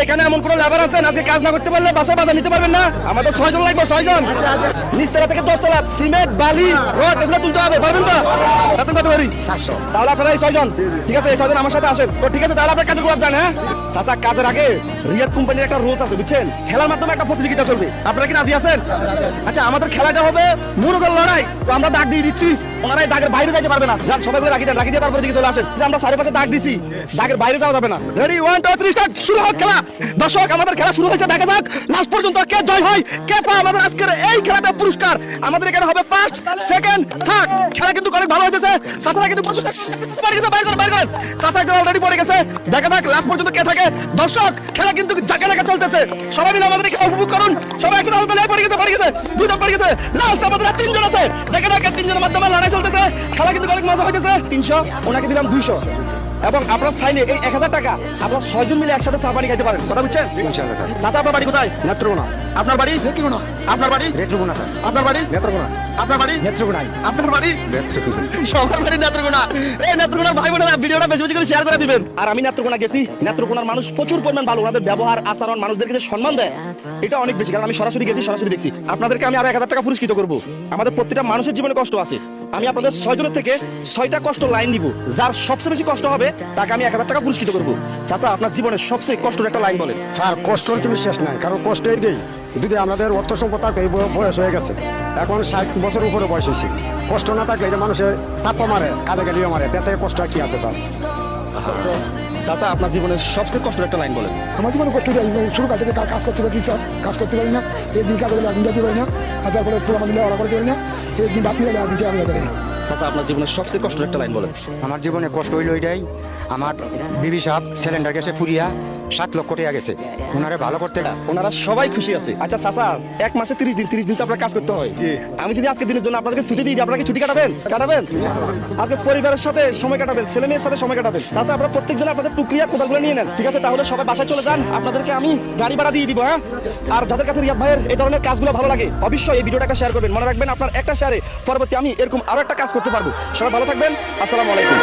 এখানে এমন কোন লেবার আছেন আজকে কাজ না করতে পারলে বাসা বাধা নিতে পারবেন না? আমাদের 6 জন লাগবে, 6 জন। নিচতলা থেকে 10 তলা সিমেন্ট বালি রড এগুলো তুলতে হবে, পারবেন তো? বেতন কত করি? 700। তাহলে আপনারা এই 6 জন, ঠিক আছে, এই 6 জন আমার সাথে আসেন তো। ঠিক আছে, তাহলে আপনারা কাজের কথা জানেন। হ্যাঁ চাচা, কাজের আগে রিয়াদ কোম্পানির একটা রুলস আছে বুঝছেন, খেলার মাধ্যমে একটা প্রতিযোগিতা চলবে। আপনারা কি রাজি আছেন? আচ্ছা, আমাদের খেলাটা হবে মুরগের লড়াই। তো আমরা ডাক দিয়ে দিচ্ছি, ওনারা এই দাগের বাইরে যাইতে পারবে না। যান সবাই করে রাখি দেন, রাখি দিয়ে তারপরে দিকে চলে আসেন। যে আমরা চারিপাশে দাগ দিছি, দাগের বাইরে যাওয়া যাবে না। রেডি, 1 2 3 স্টার্ট, শুরু হোক খেলা। দর্শক, আমাদের খেলা শুরু হয়েছে, দেখা যাক লাস্ট পর্যন্ত কে জয় হয়, কে পায় আমাদের আজকের এই খেলাতে পুরস্কার। আমাদের এখানে হবে ফার্স্ট, সেকেন্ড, থার্ড। খেলা কিন্তু অনেক ভালো হইতেছে। সাসারা কিন্তু প্রচুর বাইরে করেন। সাসা একজন অলরেডি পড়ে গেছে, দেখা যাক লাস্ট পর্যন্ত কে থাকে। দর্শক, খেলা কিন্তু জায়গা জায়গা চলতেছে, সবাই মিলে আমাদের খেলা উপভোগ করুন। সবাই একজন আলাদা পড়ে গেছে, দুই দল পড়ে গেছে। লাস্ট আমাদের 3 জন আছে, দেখা যাক 3 জনের মাধ্যমে লড়াই চলতেছে। খেলা কিন্তু অনেক মজা হইতেছে। 300, ওনাকে দিলাম 200, এবং আপনার চাইলে এই 1000 টাকা আপনার 6 জন মিলে একসাথে চা পানি খাইতে পারেন। কথা বুঝছেন? ইনশাআল্লাহ স্যার। চাচা, আপনার বাড়ি কোথায়? নেত্রকোনা। আপনার বাড়ি? নেত্রকোনা। আপনার বাড়ি? নেত্রকোনা। আপনার বাড়ি? নেত্রকোনা। আপনার বাড়ি? নেত্রকোনা। আপনার বাড়ি? নেত্রকোনা। সবার বাড়ি নেত্রকোনা। এই নেত্রকোনার ভাই বোনেরা ভিডিওটা বেশি বেশি করে শেয়ার করে দিবেন। আর আমি নেত্রকোনা গেছি, নেত্রকোনার মানুষ প্রচুর পরিমাণ ভালো, ওনাদের ব্যবহার আচরণ, মানুষদেরকে যে সম্মান দেয় এটা অনেক বেশি। কারণ আমি সরাসরি গেছি, সরাসরি দেখছি। আপনাদেরকে আমি আরো 1000 টাকা পুরস্কৃত করব। আমাদের প্রত্যেকটা মানুষের জীবনে কষ্ট আছে, আমি আপনাদের 6 জনের থেকে 6টা কষ্ট লাইন দিব। যার সবচেয়ে বেশি কষ্ট হবে তাকে আমি 1000 টাকা পুরস্কৃত করবো। চাচা, আপনার জীবনের সবচেয়ে কষ্টের একটা লাইন বলেন। স্যার, কষ্ট তুমি শেষ নাই, কারণ কষ্ট এটাই যদি আমাদের অর্থ সম্পদ থাকে, বয়স হয়ে গেছে, এখন 60 বছর উপরে বয়স হয়েছে। কষ্ট না থাকলে যে মানুষের তাপ্পা মারে, কাঁধে গেলিও মারে, তাতে কষ্ট কি আছে স্যার? চাচা, আপনার জীবনের সবচেয়ে কষ্টের একটা লাইন বলেন। আমার জীবনে কষ্ট শুরু কাজ থেকে কাজ করতে পারি, কাজ করতে পারি না, একদিন কাজ করলে একদিন যেতে পারি না, আর তারপরে পুরো মিলে অর্ডার করতে পারি না, একদিন বাদ মিলে একদিন আমি যেতে পারি না। চাচা, আপনার জীবনের সবচেয়ে কষ্টের একটা লাইন বলেন। আমার জীবনে কষ্ট হইল এটাই, আমার বিবি সাহেব সিলিন্ডার গ্যাসে পুরিয়া 7 লক্ষ টাকা গেছে, ওনারে ভালো করতে। ওনারা সবাই খুশি আছে। আচ্ছা চাচা, 1 মাসে 30 দিন তো আপনার কাজ করতে হয়। আমি যদি আজকে দিনের জন্য আপনাদেরকে ছুটি দিই, আপনারা কি ছুটি কাটাবেন? আজকে পরিবারের সাথে সময় কাটাবেন, ছেলে মেয়ের সাথে সময় কাটাবেন। চাচা, আপনারা প্রত্যেকজন আপনাদের প্রক্রিয়া কোদালগুলো নিয়ে নেন, ঠিক আছে? তাহলে সবাই বাসায় চলে যান, আপনাদেরকে আমি গাড়ি ভাড়া দিয়ে দিব। হ্যাঁ, আর যাদের কাছে রিয়াদ ভাইয়ের এই ধরনের কাজগুলো ভালো লাগে, অবশ্যই এই ভিডিওটা একটা শেয়ার করবেন। মনে রাখবেন, আপনার একটা শেয়ারে পরবর্তী আমি এরকম আরো একটা কাজ করতে পারবো। সবাই ভালো থাকবেন, আসসালামু আলাইকুম।